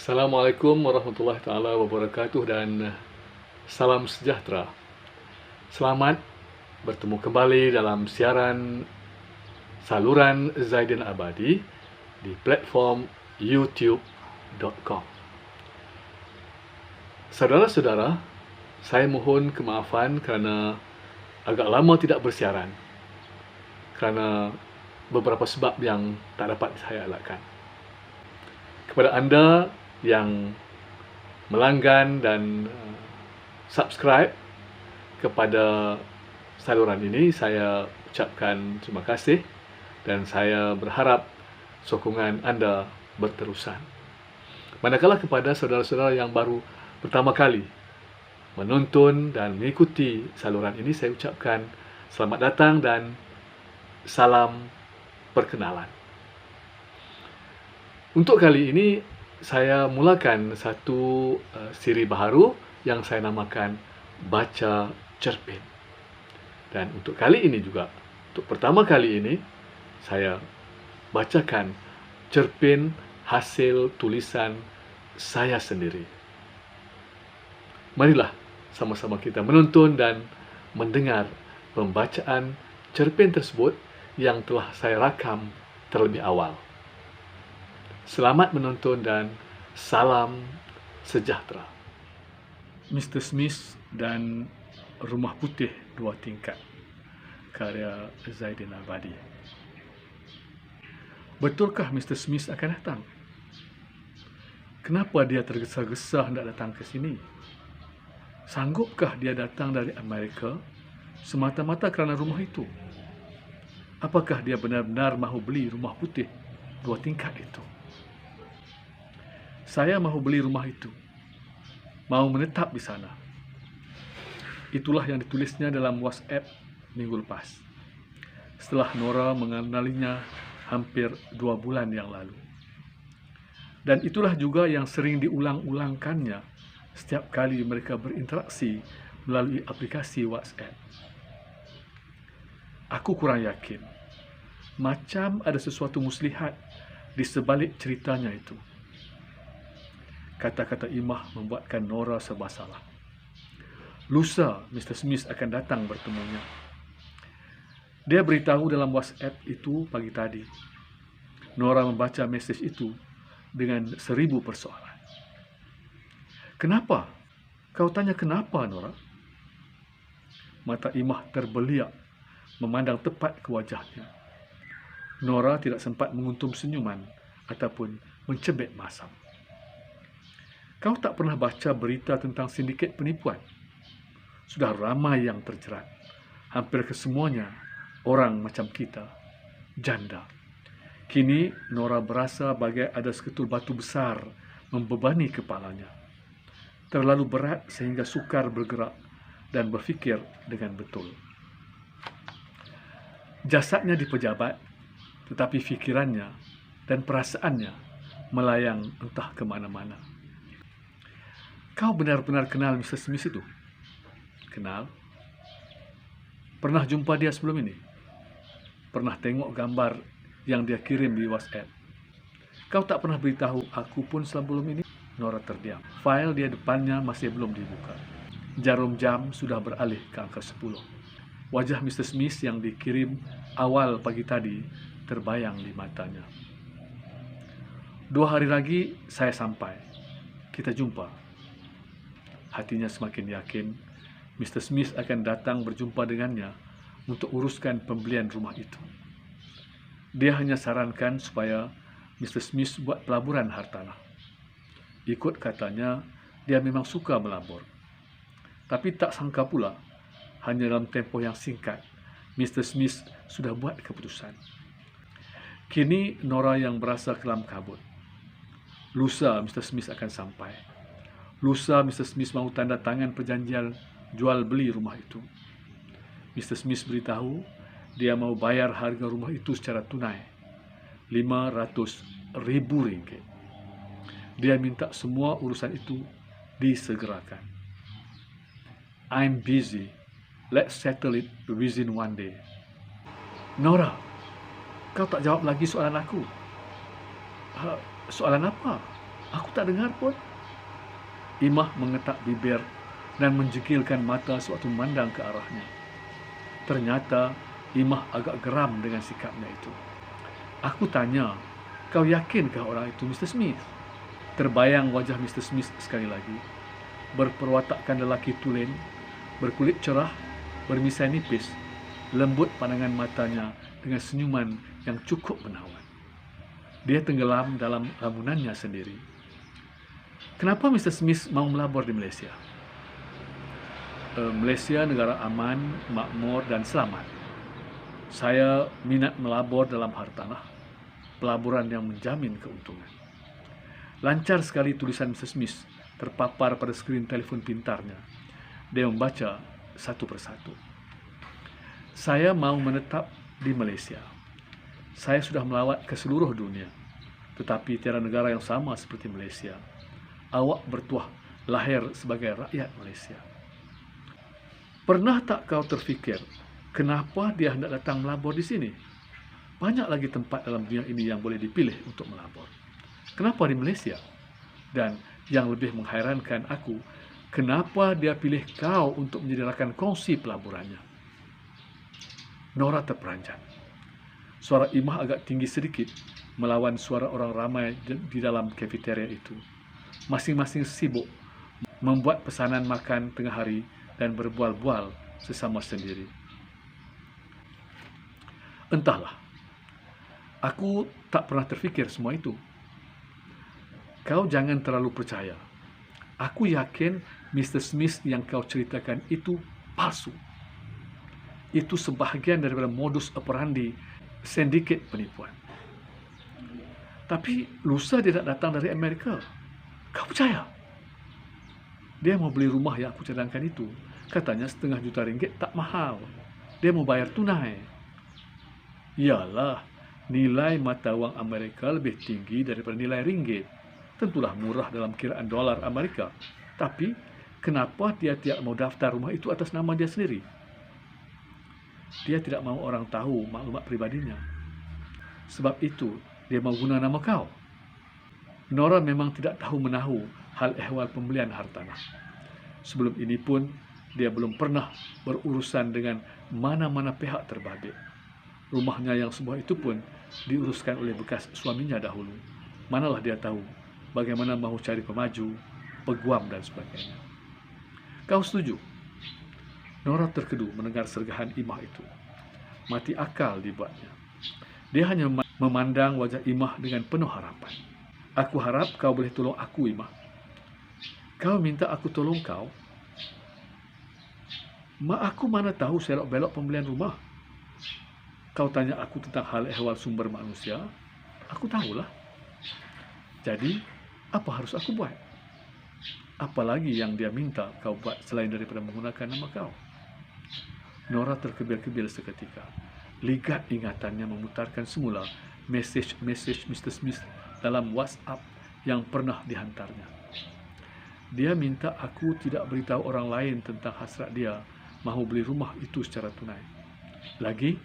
Assalamualaikum warahmatullahi taala wabarakatuh dan salam sejahtera. Selamat bertemu kembali dalam siaran saluran Zaidin Abadi di platform youtube.com. Saudara-saudara, saya mohon kemaafan kerana agak lama tidak bersiaran kerana beberapa sebab yang tak dapat saya elakkan. Kepada anda yang melanggan dan subscribe kepada saluran ini, saya ucapkan terima kasih dan saya berharap sokongan anda berterusan. Manakala kepada saudara-saudara yang baru pertama kali menonton dan mengikuti saluran ini, saya ucapkan selamat datang dan salam perkenalan. Untuk kali ini, saya mulakan satu siri baharu yang saya namakan Baca Cerpen. Dan untuk kali ini juga, untuk pertama kali ini, saya bacakan cerpen hasil tulisan saya sendiri. Marilah sama-sama kita menonton dan mendengar pembacaan cerpen tersebut yang telah saya rakam terlebih awal. Selamat menonton dan salam sejahtera. Mr. Smith dan Rumah Putih Dua Tingkat, karya Zaidin Abadi. Betulkah Mr. Smith akan datang? Kenapa dia tergesa-gesa hendak datang ke sini? Sanggupkah dia datang dari Amerika semata-mata kerana rumah itu? Apakah dia benar-benar mahu beli rumah putih dua tingkat itu? Saya mahu beli rumah itu, mahu menetap di sana. Itulah yang ditulisnya dalam WhatsApp minggu lepas, setelah Nora mengenalinya hampir 2 bulan yang lalu. Dan itulah juga yang sering diulang-ulangkannya setiap kali mereka berinteraksi melalui aplikasi WhatsApp. Aku kurang yakin, macam ada sesuatu muslihat di sebalik ceritanya itu. Kata-kata Imah membuatkan Nora serba salah. Lusa Mr. Smith akan datang bertemunya. Dia beritahu dalam WhatsApp itu pagi tadi. Nora membaca mesej itu dengan 1000 persoalan. Kenapa? Kau tanya kenapa, Nora? Mata Imah terbeliak memandang tepat ke wajahnya. Nora tidak sempat menguntum senyuman ataupun mencebet masam. Kau tak pernah baca berita tentang sindiket penipuan? Sudah ramai yang terjerat. Hampir kesemuanya orang macam kita, janda. Kini Nora berasa bagai ada seketul batu besar membebani kepalanya. Terlalu berat sehingga sukar bergerak dan berfikir dengan betul. Jasadnya di pejabat, tetapi fikirannya dan perasaannya melayang entah ke mana-mana. Kau benar-benar kenal Mr. Smith itu? Kenal? Pernah jumpa dia sebelum ini? Pernah tengok gambar yang dia kirim di WhatsApp? Kau tak pernah beritahu aku pun sebelum ini? Nora terdiam. Fail dia depannya masih belum dibuka. Jarum jam sudah beralih ke angka 10. Wajah Mr. Smith yang dikirim awal pagi tadi terbayang di matanya. 2 hari lagi saya sampai. Kita jumpa. Hatinya semakin yakin Mr. Smith akan datang berjumpa dengannya untuk uruskan pembelian rumah itu. Dia hanya sarankan supaya Mr. Smith buat pelaburan hartanah. Ikut katanya, dia memang suka melabur. Tapi tak sangka pula, hanya dalam tempoh yang singkat, Mr. Smith sudah buat keputusan. Kini Nora yang berasa kelam kabut. Lusa Mr. Smith akan sampai. Lusa Mr. Smith mahu tanda tangan perjanjian jual beli rumah itu. Mr. Smith beritahu dia mahu bayar harga rumah itu secara tunai, RM500,000. Dia minta semua urusan itu disegerakan. I'm busy. Let's settle it within 1 day. Nora, kau tak jawab lagi soalan aku. Soalan apa? Aku tak dengar pun. Imah mengetak bibir dan menjegilkan mata sewaktu memandang ke arahnya. Ternyata Imah agak geram dengan sikapnya itu. Aku tanya, "Kau yakinkah orang itu Mr. Smith?" Terbayang wajah Mr. Smith sekali lagi. Berperwatakkan lelaki tulen, berkulit cerah, bermisai nipis, lembut pandangan matanya dengan senyuman yang cukup menawan. Dia tenggelam dalam lamunannya sendiri. Kenapa Mr. Smith mau melabur di Malaysia? Malaysia negara aman, makmur dan selamat. Saya minat melabur dalam hartanah, pelaburan yang menjamin keuntungan. Lancar sekali tulisan Mr. Smith terpapar pada skrin telefon pintarnya. Dia membaca satu persatu. Saya mau menetap di Malaysia. Saya sudah melawat ke seluruh dunia, tetapi tiada negara yang sama seperti Malaysia. Awak bertuah lahir sebagai rakyat Malaysia. Pernah tak kau terfikir, kenapa dia hendak datang melabur di sini? Banyak lagi tempat dalam dunia ini yang boleh dipilih untuk melabur. Kenapa di Malaysia? Dan yang lebih menghairankan aku, kenapa dia pilih kau untuk menjadi rakan kongsi pelaburannya? Nora terperanjat. Suara Imah agak tinggi sedikit melawan suara orang ramai di dalam kafeteria itu. Masing-masing sibuk membuat pesanan makan tengah hari dan berbual-bual sesama sendiri. Entahlah, aku tak pernah terfikir semua itu. Kau jangan terlalu percaya. Aku yakin Mr. Smith yang kau ceritakan itu palsu. Itu sebahagian daripada modus operandi sindiket penipuan. Tapi lusa dia nak datang dari Amerika. Kau percaya? Dia mau beli rumah yang aku cadangkan itu. Katanya RM1,5 juta tak mahal. Dia mau bayar tunai. Yalah, nilai mata wang Amerika lebih tinggi daripada nilai ringgit. Tentulah murah dalam kiraan dolar Amerika. Tapi, kenapa dia tidak mau daftar rumah itu atas nama dia sendiri? Dia tidak mau orang tahu maklumat pribadinya. Sebab itu, dia mau guna nama kau. Nora memang tidak tahu menahu hal ehwal pembelian hartanah. Sebelum ini pun, dia belum pernah berurusan dengan mana-mana pihak terbabit. Rumahnya yang sebuah itu pun diuruskan oleh bekas suaminya dahulu. Manalah dia tahu bagaimana mahu cari pemaju, peguam dan sebagainya. Kau setuju? Nora terkedu mendengar sergahan Imah itu. Mati akal dibuatnya. Dia hanya memandang wajah Imah dengan penuh harapan. Aku harap kau boleh tolong aku, Imah. Kau minta aku tolong kau? Mak aku mana tahu selok-belok pembelian rumah. Kau tanya aku tentang hal ehwal sumber manusia, aku tahulah. Jadi, apa harus aku buat? Apalagi yang dia minta kau buat selain daripada menggunakan nama kau? Nora terkebil-kebil seketika. Ligat ingatannya memutarkan semula mesej-mesej Mr. Smith dalam WhatsApp yang pernah dihantarnya. Dia minta aku tidak beritahu orang lain tentang hasrat dia mahu beli rumah itu secara tunai. Lagi,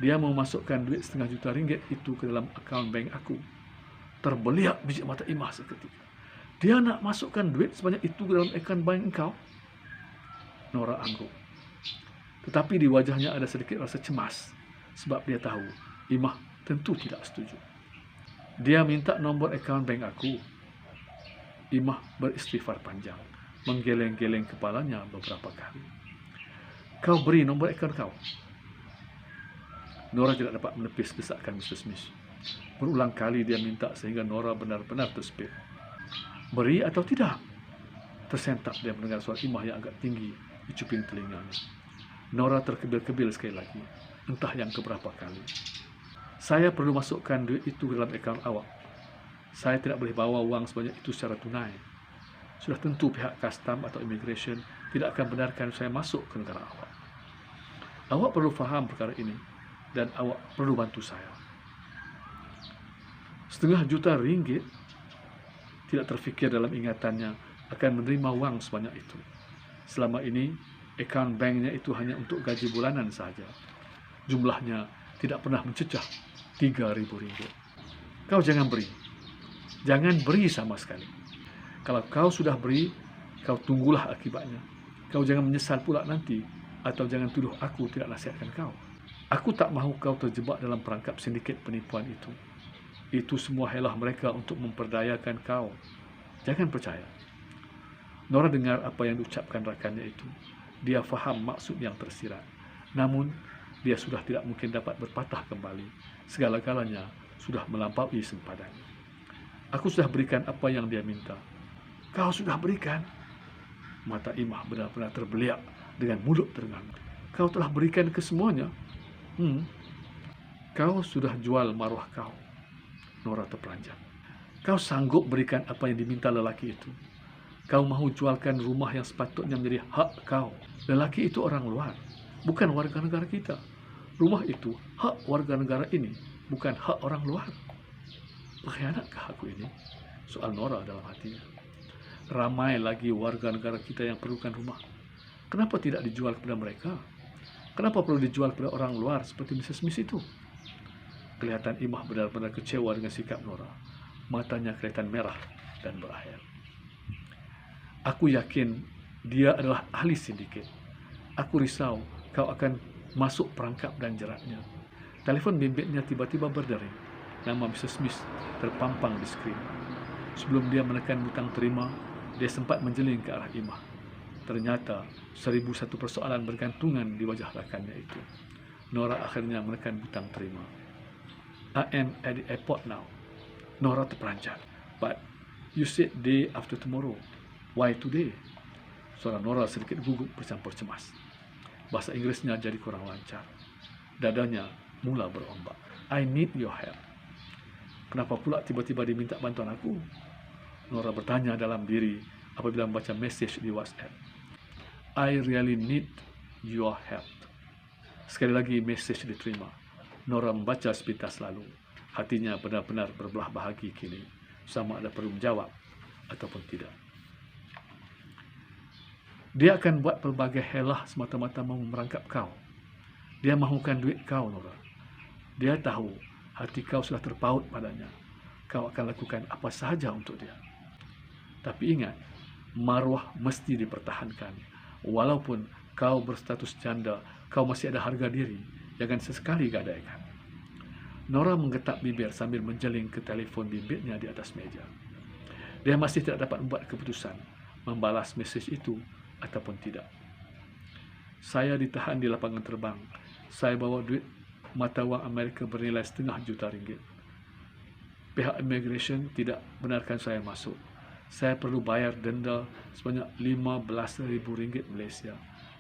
dia mau masukkan duit RM1,5 juta itu ke dalam akaun bank aku. Terbeliak biji mata Imah seketika. Dia nak masukkan duit sebanyak itu ke dalam akaun bank engkau? Nora angguk. Tetapi di wajahnya ada sedikit rasa cemas sebab dia tahu Imah tentu tidak setuju. Dia minta nombor akaun bank aku. Imah beristighfar panjang, menggeleng-geleng kepalanya beberapa kali. Kau beri nombor akaun kau. Nora tidak dapat menepis desakan Mr. Smith. Berulang kali dia minta sehingga Nora benar-benar terspit. Beri atau tidak? Tersentak dia mendengar suara Imah yang agak tinggi di cuping telinganya. Nora terkebil-kebil sekali lagi, entah yang keberapa kali. Saya perlu masukkan duit itu dalam akaun awak. Saya tidak boleh bawa wang sebanyak itu secara tunai. Sudah tentu pihak custom atau immigration tidak akan benarkan saya masuk ke negara awak. Awak perlu faham perkara ini dan awak perlu bantu saya. RM1,5 juta tidak terfikir dalam ingatannya akan menerima wang sebanyak itu. Selama ini, akaun banknya itu hanya untuk gaji bulanan saja. Jumlahnya tidak pernah mencecah RM3.000. Kau jangan beri. Jangan beri sama sekali. Kalau kau sudah beri, kau tunggulah akibatnya. Kau jangan menyesal pula nanti, atau jangan tuduh aku tidak nasihatkan kau. Aku tak mahu kau terjebak dalam perangkap sindiket penipuan itu. Itu semua helah mereka untuk memperdayakan kau. Jangan percaya. Nora dengar apa yang diucapkan rakannya itu. Dia faham maksud yang tersirat. Namun, dia sudah tidak mungkin dapat berpatah kembali. Segala-galanya sudah melampaui sempadan. Aku sudah berikan apa yang dia minta. Kau sudah berikan? Mata Imah benar-benar terbeliak dengan mulut terengang. Kau telah berikan ke semuanya? Kau sudah jual maruah kau. Nora terperanjat. Kau sanggup berikan apa yang diminta lelaki itu? Kau mahu jualkan rumah yang sepatutnya menjadi hak kau. Lelaki itu orang luar, bukan warga negara kita. Rumah itu hak warga negara ini, bukan hak orang luar. Pengkhianatkah aku ini? Soal Nora dalam hatinya. Ramai lagi warga negara kita yang perlukan rumah. Kenapa tidak dijual kepada mereka? Kenapa perlu dijual kepada orang luar seperti Mrs. Smith itu? Kelihatan Imah benar-benar kecewa dengan sikap Nora. Matanya kelihatan merah dan berair. Aku yakin dia adalah ahli sindiket. Aku risau kau akan masuk perangkap dan jeratnya. Telefon bimbitnya tiba-tiba berdering. Nama Mrs. Smith terpampang di skrin. Sebelum dia menekan butang terima, dia sempat menjeling ke arah Imah. Ternyata 1001 persoalan bergantungan di wajah rakannya itu. Nora akhirnya menekan butang terima. I am at the airport now. Nora terperanjat. But you said day after tomorrow. Why today? Suara Nora sedikit gugup bercampur cemas. Bahasa Inggrisnya jadi kurang lancar. Dadanya mula berombak. I need your help. Kenapa pula tiba-tiba diminta bantuan aku? Nora bertanya dalam diri apabila membaca message di WhatsApp. I really need your help. Sekali lagi message diterima. Nora membaca sepintas lalu. Hatinya benar-benar berbelah bahagi kini. Sama ada perlu menjawab ataupun tidak. Dia akan buat pelbagai helah semata-mata mahu merangkap kau. Dia mahukan duit kau, Nora. Dia tahu hati kau sudah terpaut padanya. Kau akan lakukan apa sahaja untuk dia. Tapi ingat, maruah mesti dipertahankan. Walaupun kau berstatus janda, kau masih ada harga diri. Jangan sesekali gadaikan. Nora menggetak bibir sambil menjeling ke telefon bimbitnya di atas meja. Dia masih tidak dapat membuat keputusan, membalas mesej itu ataupun tidak. Saya ditahan di lapangan terbang. Saya bawa duit mata wang Amerika bernilai RM1,5 juta. Pihak immigration tidak benarkan saya masuk. Saya perlu bayar denda sebanyak RM15,000 Malaysia.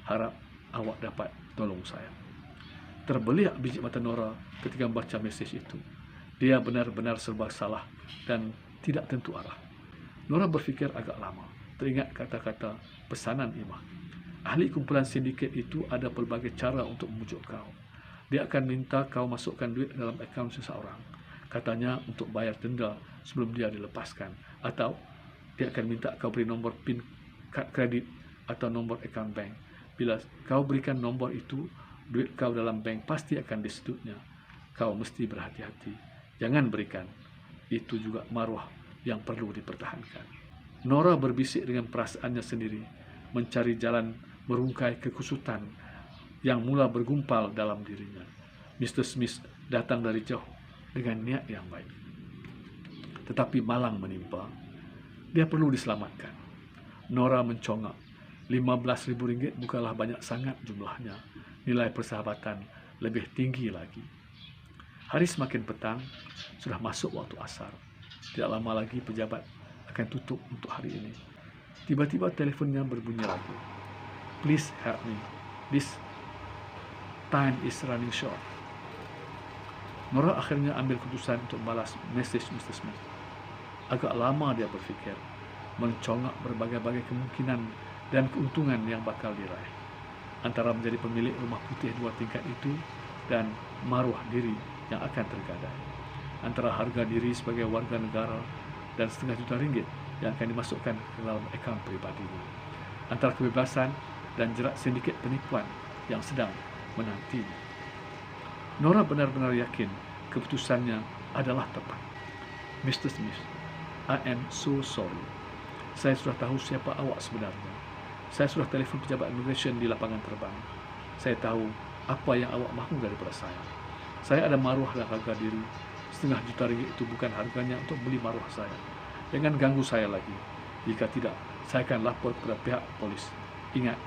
Harap awak dapat tolong saya. Terbeliak biji mata Nora ketika membaca mesej itu. Dia benar-benar serba salah dan tidak tentu arah. Nora berfikir agak lama, teringat kata-kata pesanan Imah. Ahli kumpulan sindiket itu ada pelbagai cara untuk membujuk kau. Dia akan minta kau masukkan duit dalam akaun seseorang. Katanya untuk bayar denda sebelum dia dilepaskan. Atau dia akan minta kau beri nombor PIN kad kredit atau nombor akaun bank. Bila kau berikan nombor itu, duit kau dalam bank pasti akan disedutnya. Kau mesti berhati-hati. Jangan berikan. Itu juga maruah yang perlu dipertahankan. Nora berbisik dengan perasaannya sendiri, mencari jalan merungkai kekusutan yang mula bergumpal dalam dirinya. Mr. Smith datang dari jauh dengan niat yang baik. Tetapi malang menimpa. Dia perlu diselamatkan. Nora mencongak. RM15,000 bukanlah banyak sangat jumlahnya. Nilai persahabatan lebih tinggi lagi. Hari semakin petang, sudah masuk waktu asar. Tidak lama lagi pejabat akan tutup untuk hari ini. Tiba-tiba teleponnya berbunyi lagi. Please help me. This time is running short. Nora akhirnya ambil keputusan untuk balas message Mr. Smith. Agak lama dia berfikir, mencongak berbagai-bagai kemungkinan dan keuntungan yang bakal diraih. Antara menjadi pemilik rumah putih 2 tingkat itu dan maruah diri yang akan tergadai. Antara harga diri sebagai warga negara dan RM1,5 juta yang akan dimasukkan ke dalam akaun pribadinya. Antara kebebasan dan jerat sindiket penipuan yang sedang menantinya. Nora benar-benar yakin keputusannya adalah tepat. Mr. Smith, I am so sorry. Saya sudah tahu siapa awak sebenarnya. Saya sudah telefon pejabat immigration di lapangan terbang. Saya tahu apa yang awak mahu daripada saya. Saya ada maruah dan harga diri. RM500,000 itu bukan harganya untuk beli maruah saya. Jangan ganggu saya lagi. Jika tidak, saya akan lapor kepada pihak polis. Ingat,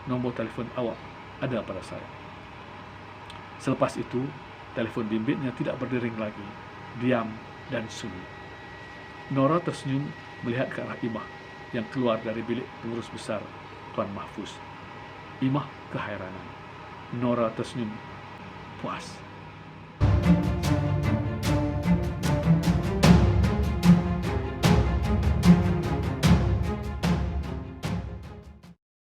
nombor telefon awak ada pada saya. Selepas itu, telefon bimbitnya tidak berdering lagi. Diam dan sunyi. Nora tersenyum melihat ke arah Imah yang keluar dari bilik pengurus besar Tuan Mahfuz. Imah keheranan. Nora tersenyum puas.